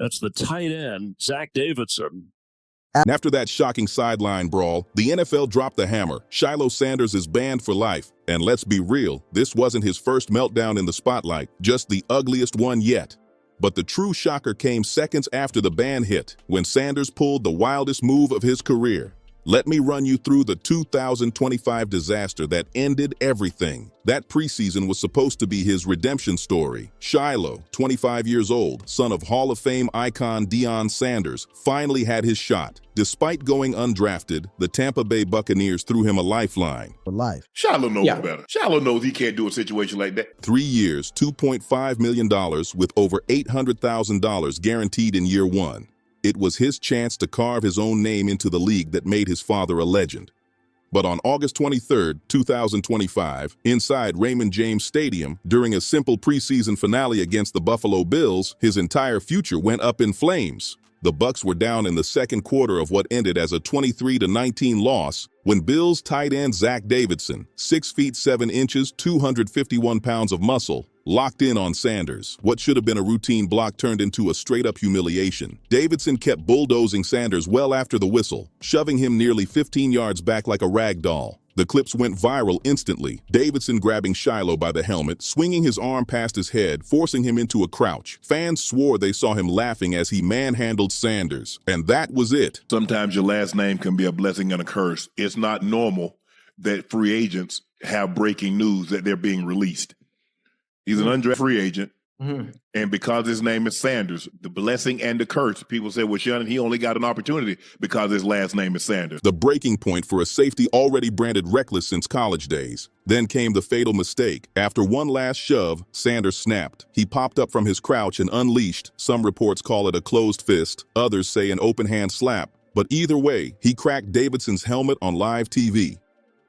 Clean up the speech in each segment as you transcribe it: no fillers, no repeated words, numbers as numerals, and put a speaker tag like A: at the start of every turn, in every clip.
A: That's the tight end, Zach Davidson.
B: After that shocking sideline brawl, the NFL dropped the hammer. Shilo Sanders is banned for life. And let's be real, this wasn't his first meltdown in the spotlight, just the ugliest one yet. But the true shocker came seconds after the ban hit, when Sanders pulled the wildest move of his career. Let me run you through the 2025 disaster that ended everything. That preseason was supposed to be his redemption story. Shilo, 25 years old, son of Hall of Fame icon Deion Sanders, finally had his shot. Despite going undrafted, the Tampa Bay Buccaneers threw him a lifeline.
C: For life.
D: Shilo knows better. Shilo knows he can't do a situation like that.
B: 3 years, $2.5 million with over $800,000 guaranteed in year one. It was his chance to carve his own name into the league that made his father a legend. But on August 23, 2025, inside Raymond James Stadium, during a simple preseason finale against the Buffalo Bills, his entire future went up in flames. The Bucs were down in the second quarter of what ended as a 23-19 loss when Bills tight end Zach Davidson, 6 feet 7 inches, 251 pounds of muscle, locked in on Sanders. What should have been a routine block turned into a straight-up humiliation. Davidson kept bulldozing Sanders well after the whistle, shoving him nearly 15 yards back like a rag doll. The clips went viral instantly, Davidson grabbing Shilo by the helmet, swinging his arm past his head, forcing him into a crouch. Fans swore they saw him laughing as he manhandled Sanders, and that was it.
D: Sometimes your last name can be a blessing and a curse. It's not normal that free agents have breaking news that they're being released. He's an undrafted free agent, and because his name is Sanders, the blessing and the curse, people say, well, Shannon, he only got an opportunity because his last name is Sanders.
B: The breaking point for a safety already branded reckless since college days. Then came the fatal mistake. After one last shove, Sanders snapped. He popped up from his crouch and unleashed. Some reports call it a closed fist, others say an open hand slap. But either way, he cracked Davidson's helmet on live TV.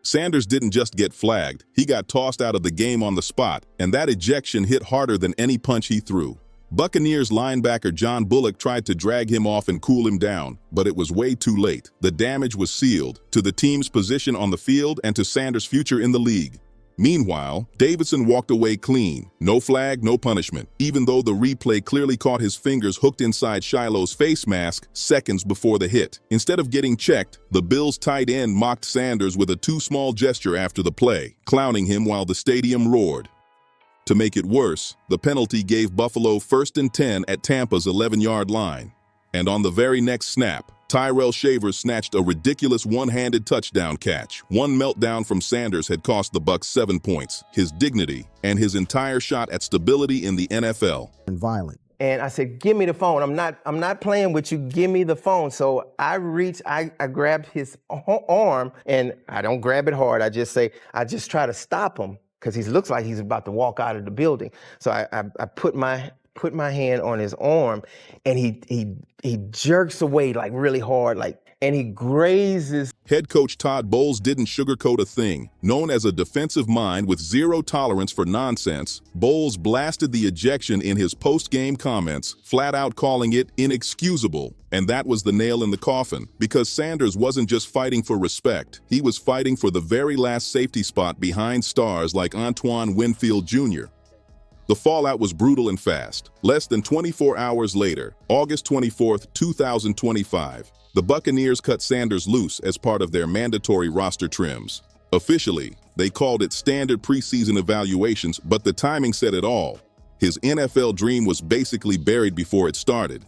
B: Sanders didn't just get flagged, he got tossed out of the game on the spot, and that ejection hit harder than any punch he threw. Buccaneers linebacker John Bullock tried to drag him off and cool him down, but it was way too late. The damage was sealed, to the team's position on the field and to Sanders' future in the league. Meanwhile, Davidson walked away clean. No flag, no punishment, even though the replay clearly caught his fingers hooked inside Shilo's face mask seconds before the hit. Instead of getting checked, the Bills' tight end mocked Sanders with a too small gesture after the play, clowning him while the stadium roared. To make it worse, the penalty gave Buffalo 1st and 10 at Tampa's 11-yard line. And on the very next snap, Tyrell Shavers snatched a ridiculous one-handed touchdown catch. One meltdown from Sanders had cost the Bucs 7 points, his dignity, and his entire shot at stability in the NFL.
C: And violent.
E: And I said, give me the phone. I'm not playing with you. Give me the phone. So I grabbed his arm, and I don't grab it hard. I just try to stop him because he looks like he's about to walk out of the building. So I put my hand on his arm, and he jerks away like really hard, and he grazes.
B: Head coach Todd Bowles didn't sugarcoat a thing. Known as a defensive mind with zero tolerance for nonsense, Bowles blasted the ejection in his post-game comments, flat out calling it inexcusable. And that was the nail in the coffin, because Sanders wasn't just fighting for respect. He was fighting for the very last safety spot behind stars like Antoine Winfield Jr. The fallout was brutal and fast. Less than 24 hours later, August 24, 2025, the Buccaneers cut Sanders loose as part of their mandatory roster trims. Officially, they called it standard preseason evaluations, but the timing said it all. His NFL dream was basically buried before it started.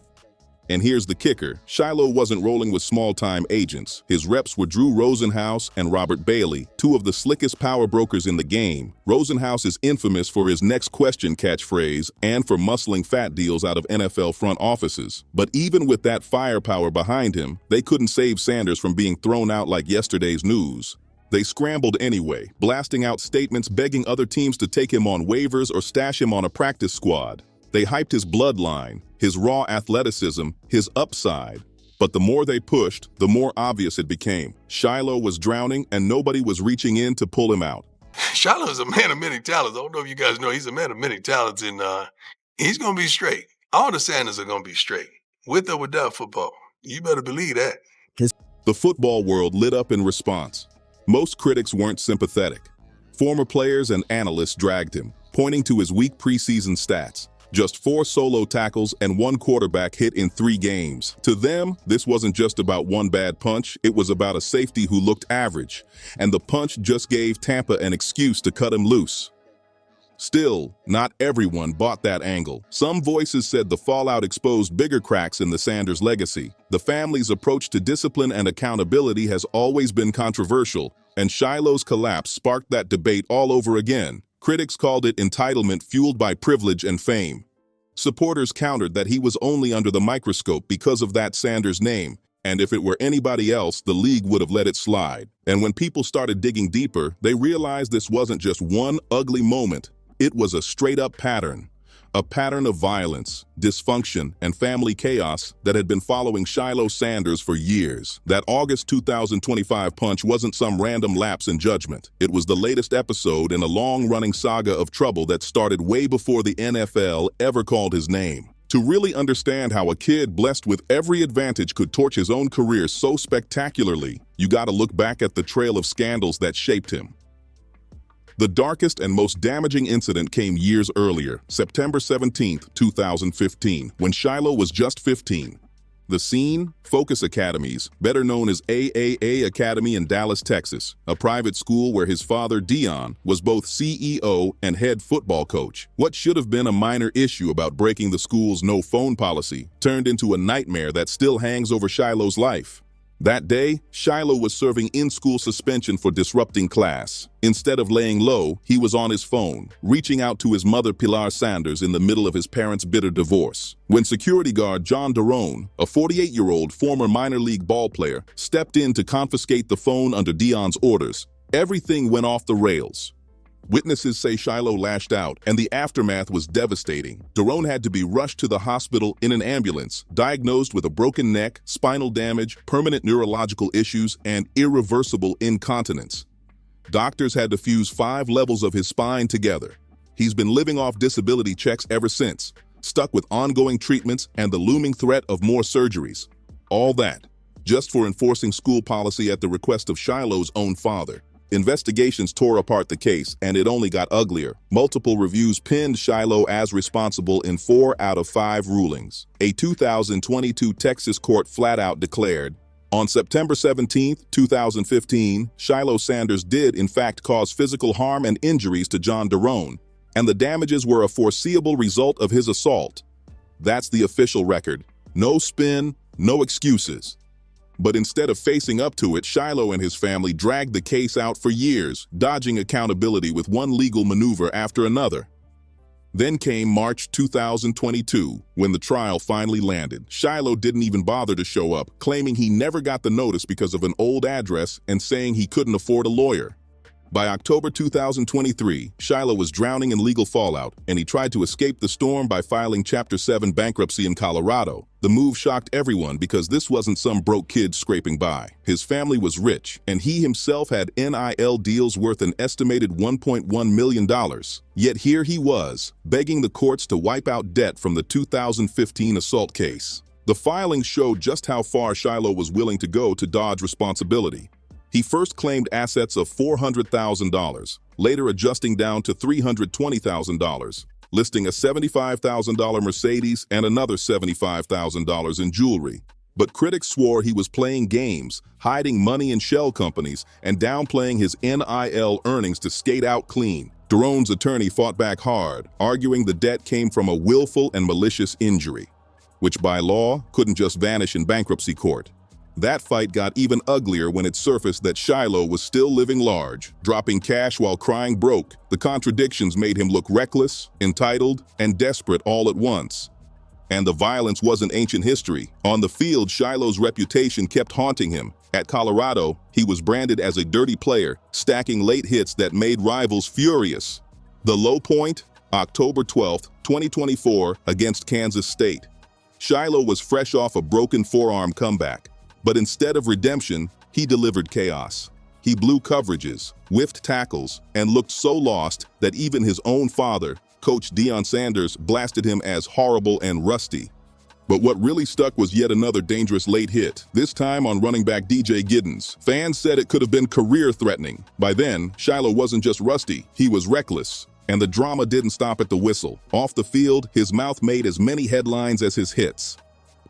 B: And here's the kicker, Shilo wasn't rolling with small-time agents. His reps were Drew Rosenhaus and Robert Bailey, two of the slickest power brokers in the game. Rosenhaus is infamous for his next question catchphrase and for muscling fat deals out of NFL front offices. But even with that firepower behind him, they couldn't save Sanders from being thrown out like yesterday's news. They scrambled anyway, blasting out statements begging other teams to take him on waivers or stash him on a practice squad. They hyped his bloodline, his raw athleticism, his upside. But the more they pushed, the more obvious it became. Shilo was drowning and nobody was reaching in to pull him out.
F: Shilo is a man of many talents. I don't know if you guys know, he's a man of many talents, and he's going to be straight. All the Sanders are going to be straight, with or without football. You better believe that.
B: The football world lit up in response. Most critics weren't sympathetic. Former players and analysts dragged him, pointing to his weak preseason stats. Just 4 solo tackles and 1 quarterback hit in 3 games. To them, this wasn't just about one bad punch, it was about a safety who looked average, and the punch just gave Tampa an excuse to cut him loose. Still, not everyone bought that angle. Some voices said the fallout exposed bigger cracks in the Sanders legacy. The family's approach to discipline and accountability has always been controversial, and Shilo's collapse sparked that debate all over again. Critics called it entitlement fueled by privilege and fame. Supporters countered that he was only under the microscope because of that Sanders name, and if it were anybody else, the league would have let it slide. And when people started digging deeper, they realized this wasn't just one ugly moment. It was a straight-up pattern. A pattern of violence, dysfunction, and family chaos that had been following Shilo Sanders for years. That August 2025 punch wasn't some random lapse in judgment. It was the latest episode in a long-running saga of trouble that started way before the NFL ever called his name. To really understand how a kid blessed with every advantage could torch his own career so spectacularly, you gotta look back at the trail of scandals that shaped him. The darkest and most damaging incident came years earlier, September 17, 2015, when Shilo was just 15. The scene? Focus Academies, better known as AAA Academy in Dallas, Texas, a private school where his father, Dion, was both CEO and head football coach. What should have been a minor issue about breaking the school's no-phone policy turned into a nightmare that still hangs over Shilo's life. That day, Shilo was serving in-school suspension for disrupting class. Instead of laying low, he was on his phone, reaching out to his mother Pilar Sanders in the middle of his parents' bitter divorce. When security guard John Derone, a 48-year-old former minor league ball player, stepped in to confiscate the phone under Dion's orders, everything went off the rails. Witnesses say Shilo lashed out, and the aftermath was devastating. Derone had to be rushed to the hospital in an ambulance, diagnosed with a broken neck, spinal damage, permanent neurological issues, and irreversible incontinence. Doctors had to fuse 5 levels of his spine together. He's been living off disability checks ever since, stuck with ongoing treatments and the looming threat of more surgeries. All that, just for enforcing school policy at the request of Shilo's own father. Investigations tore apart the case, and it only got uglier. Multiple reviews pinned Shilo as responsible in 4 out of 5 rulings. A 2022 Texas court flat out declared, on September 17, 2015, Shilo Sanders did in fact cause physical harm and injuries to John Derone, and the damages were a foreseeable result of his assault. That's the official record. No spin, no excuses. But instead of facing up to it, Shilo and his family dragged the case out for years, dodging accountability with one legal maneuver after another. Then came March 2022, when the trial finally landed. Shilo didn't even bother to show up, claiming he never got the notice because of an old address and saying he couldn't afford a lawyer. By October 2023, Shilo was drowning in legal fallout, and he tried to escape the storm by filing Chapter 7 bankruptcy in Colorado. The move shocked everyone because this wasn't some broke kid scraping by. His family was rich, and he himself had NIL deals worth an estimated $1.1 million. Yet here he was, begging the courts to wipe out debt from the 2015 assault case. The filings showed just how far Shilo was willing to go to dodge responsibility. He first claimed assets of $400,000, later adjusting down to $320,000, listing a $75,000 Mercedes and another $75,000 in jewelry. But critics swore he was playing games, hiding money in shell companies, and downplaying his NIL earnings to skate out clean. Derone's attorney fought back hard, arguing the debt came from a willful and malicious injury, which by law couldn't just vanish in bankruptcy court. That fight got even uglier when it surfaced that Shilo was still living large, dropping cash while crying broke. The contradictions made him look reckless, entitled, and desperate all at once. And the violence wasn't ancient history. On the field, Shilo's reputation kept haunting him. At Colorado, he was branded as a dirty player, stacking late hits that made rivals furious. The low point? October 12, 2024, against Kansas State. Shilo was fresh off a broken forearm comeback. But instead of redemption, he delivered chaos. He blew coverages, whiffed tackles, and looked so lost that even his own father, Coach Deion Sanders, blasted him as horrible and rusty. But what really stuck was yet another dangerous late hit, this time on running back DJ Giddens. Fans said it could have been career-threatening. By then, Shilo wasn't just rusty, he was reckless. And the drama didn't stop at the whistle. Off the field, his mouth made as many headlines as his hits.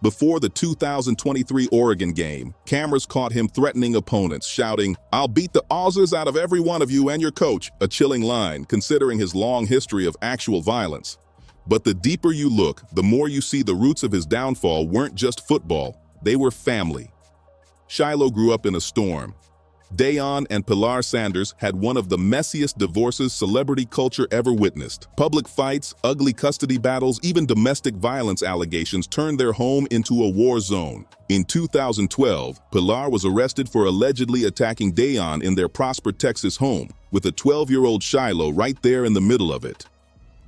B: Before the 2023 Oregon game, cameras caught him threatening opponents, shouting, "I'll beat the Aussies out of every one of you and your coach," a chilling line considering his long history of actual violence. But the deeper you look, the more you see the roots of his downfall weren't just football, they were family. Shilo grew up in a storm. Deion and Pilar Sanders had one of the messiest divorces celebrity culture ever witnessed. Public fights, ugly custody battles, even domestic violence allegations turned their home into a war zone. In 2012, Pilar was arrested for allegedly attacking Deion in their Prosper, Texas home, with a 12-year-old Shilo right there in the middle of it.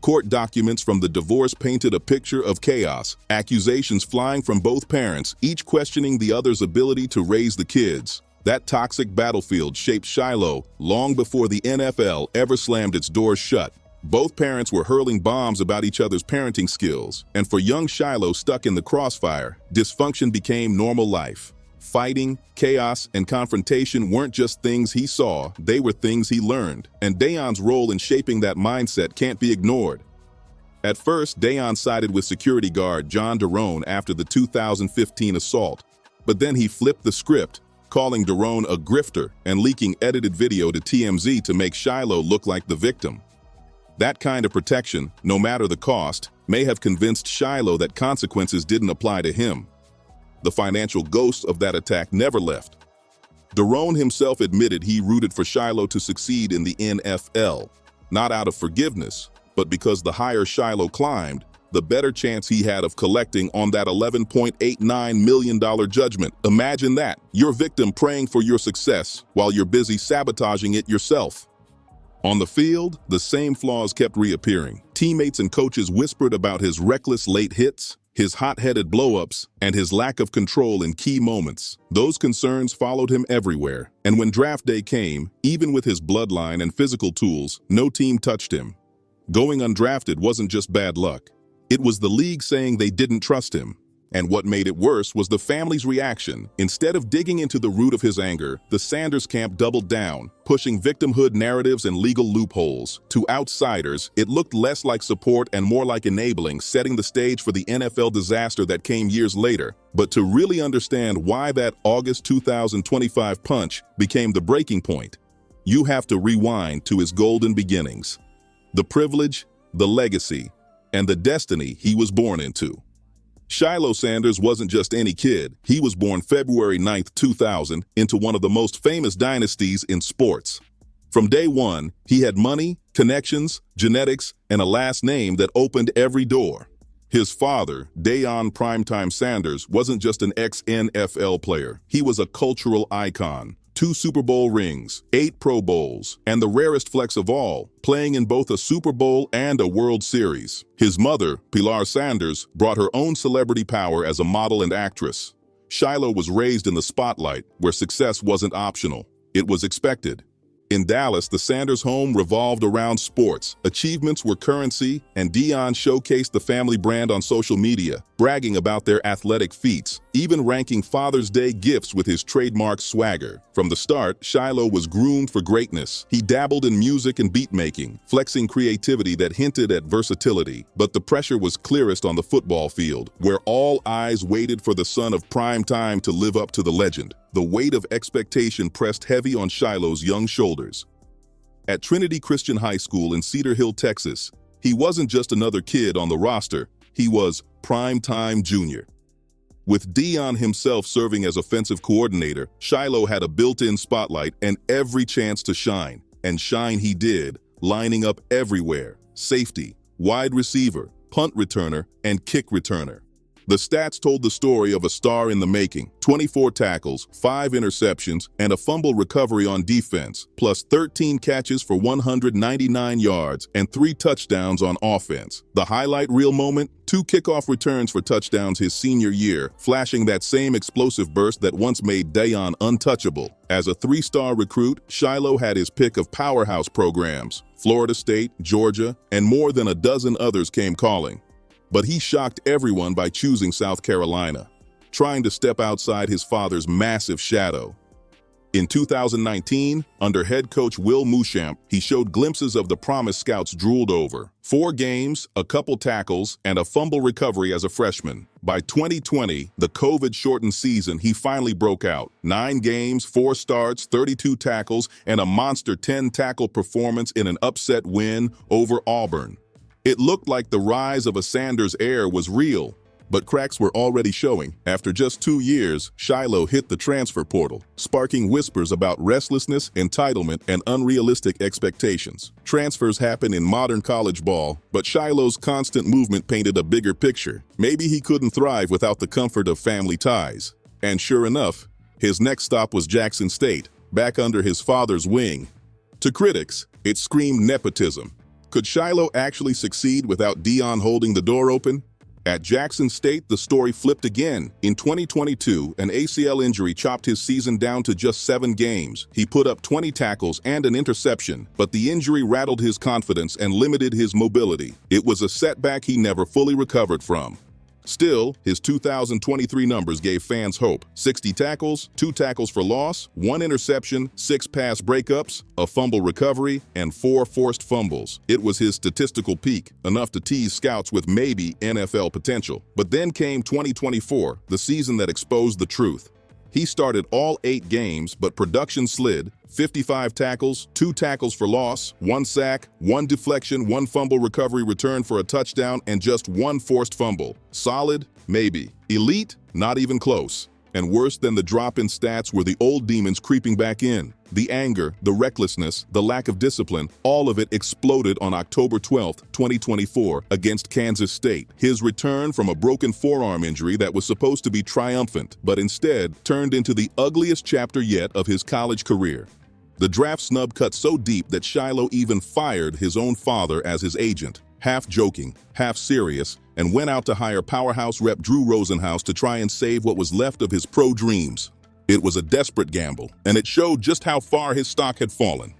B: Court documents from the divorce painted a picture of chaos, accusations flying from both parents, each questioning the other's ability to raise the kids. That toxic battlefield shaped Shilo long before the NFL ever slammed its doors shut. Both parents were hurling bombs about each other's parenting skills, and for young Shilo stuck in the crossfire, dysfunction became normal life. Fighting, chaos, and confrontation weren't just things he saw, they were things he learned, and Deion's role in shaping that mindset can't be ignored. At first, Deion sided with security guard John Derone after the 2015 assault, but then he flipped the script, calling Derone a grifter and leaking edited video to TMZ to make Shilo look like the victim. That kind of protection, no matter the cost, may have convinced Shilo that consequences didn't apply to him. The financial ghost of that attack never left. Derone himself admitted he rooted for Shilo to succeed in the NFL, not out of forgiveness, but because the higher Shilo climbed, the better chance he had of collecting on that $11.89 million judgment. Imagine that, your victim praying for your success while you're busy sabotaging it yourself. On the field, the same flaws kept reappearing. Teammates and coaches whispered about his reckless late hits, his hot-headed blow-ups, and his lack of control in key moments. Those concerns followed him everywhere, and when draft day came, even with his bloodline and physical tools, no team touched him. Going undrafted wasn't just bad luck. It was the league saying they didn't trust him. And what made it worse was the family's reaction. Instead of digging into the root of his anger, the Sanders camp doubled down, pushing victimhood narratives and legal loopholes. To outsiders, it looked less like support and more like enabling, setting the stage for the NFL disaster that came years later. But to really understand why that August 2025 punch became the breaking point, you have to rewind to his golden beginnings. The privilege, the legacy, and the destiny he was born into. Shilo Sanders wasn't just any kid. He was born February 9, 2000, into one of the most famous dynasties in sports. From day one, he had money, connections, genetics, and a last name that opened every door. His father, Deion Primetime Sanders, wasn't just an ex-NFL player. He was a cultural icon. 2 Super Bowl rings, 8 Pro Bowls, and the rarest flex of all, playing in both a Super Bowl and a World Series. His mother, Pilar Sanders, brought her own celebrity power as a model and actress. Shilo was raised in the spotlight, where success wasn't optional. It was expected. In Dallas, the Sanders home revolved around sports. Achievements were currency, and Deion showcased the family brand on social media, bragging about their athletic feats, even ranking Father's Day gifts with his trademark swagger. From the start, Shilo was groomed for greatness. He dabbled in music and beat-making, flexing creativity that hinted at versatility. But the pressure was clearest on the football field, where all eyes waited for the son of prime time to live up to the legend. The weight of expectation pressed heavy on Shilo's young shoulders. At Trinity Christian High School in Cedar Hill, Texas, he wasn't just another kid on the roster, he was prime-time junior. With Deion himself serving as offensive coordinator, Shilo had a built-in spotlight and every chance to shine. And shine he did, lining up everywhere: safety, wide receiver, punt returner, and kick returner. The stats told the story of a star in the making: 24 tackles, 5 interceptions, and a fumble recovery on defense, plus 13 catches for 199 yards and 3 touchdowns on offense. The highlight reel moment: 2 kickoff returns for touchdowns his senior year, flashing that same explosive burst that once made Deion untouchable. As a 3-star recruit, Shilo had his pick of powerhouse programs. Florida State, Georgia, and more than a dozen others came calling. But he shocked everyone by choosing South Carolina, trying to step outside his father's massive shadow. In 2019, under head coach Will Muschamp, he showed glimpses of the promise scouts drooled over. 4 games, a couple tackles, and a fumble recovery as a freshman. By 2020, the COVID-shortened season, he finally broke out. 9 games, 4 starts, 32 tackles, and a monster 10-tackle performance in an upset win over Auburn. It looked like the rise of a Sanders heir was real. But cracks were already showing. After just 2 years, Shilo hit the transfer portal, sparking whispers about restlessness, entitlement, and unrealistic expectations. Transfers happen in modern college ball, but Shilo's constant movement painted a bigger picture. Maybe he couldn't thrive without the comfort of family ties. And sure enough, his next stop was Jackson State, back under his father's wing. To critics, it screamed nepotism. Could Shilo actually succeed without Dion holding the door open? At Jackson State, the story flipped again. In 2022, an ACL injury chopped his season down to just 7 games. He put up 20 tackles and an interception, but the injury rattled his confidence and limited his mobility. It was a setback he never fully recovered from. Still, his 2023 numbers gave fans hope. 60 tackles, 2 tackles for loss, 1 interception, 6 pass breakups, a fumble recovery, and 4 forced fumbles. It was his statistical peak, enough to tease scouts with maybe NFL potential. But then came 2024, the season that exposed the truth. He started all 8 games, but production slid. 55 tackles, 2 tackles for loss, 1 sack, 1 deflection, 1 fumble recovery return for a touchdown, and just 1 forced fumble. Solid? Maybe. Elite? Not even close. And worse than the drop in stats were the old demons creeping back in. The anger, the recklessness, the lack of discipline, all of it exploded on October 12, 2024, against Kansas State. His return from a broken forearm injury that was supposed to be triumphant, but instead turned into the ugliest chapter yet of his college career. The draft snub cut so deep that Shilo even fired his own father as his agent, half joking, half serious, and went out to hire powerhouse rep Drew Rosenhaus to try and save what was left of his pro dreams. It was a desperate gamble, and it showed just how far his stock had fallen.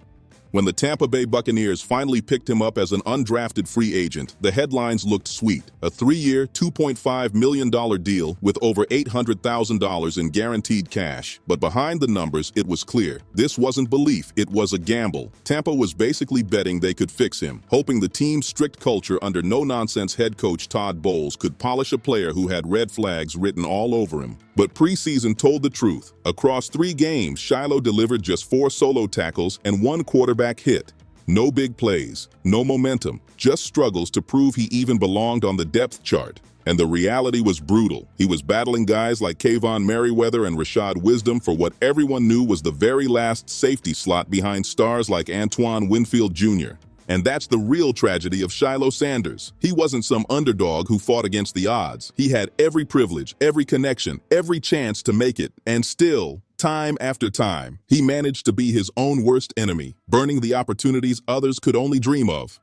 B: When the Tampa Bay Buccaneers finally picked him up as an undrafted free agent, the headlines looked sweet. A 3-year, $2.5 million deal with over $800,000 in guaranteed cash. But behind the numbers, it was clear. This wasn't belief, it was a gamble. Tampa was basically betting they could fix him, hoping the team's strict culture under no-nonsense head coach Todd Bowles could polish a player who had red flags written all over him. But preseason told the truth. Across 3 games, Shilo delivered just 4 solo tackles and 1 quarterback hit. No big plays, no momentum, just struggles to prove he even belonged on the depth chart. And the reality was brutal. He was battling guys like Kayvon Merriweather and Rashad Wisdom for what everyone knew was the very last safety slot behind stars like Antoine Winfield Jr. And that's the real tragedy of Shilo Sanders. He wasn't some underdog who fought against the odds. He had every privilege, every connection, every chance to make it. And still, time after time, he managed to be his own worst enemy, burning the opportunities others could only dream of.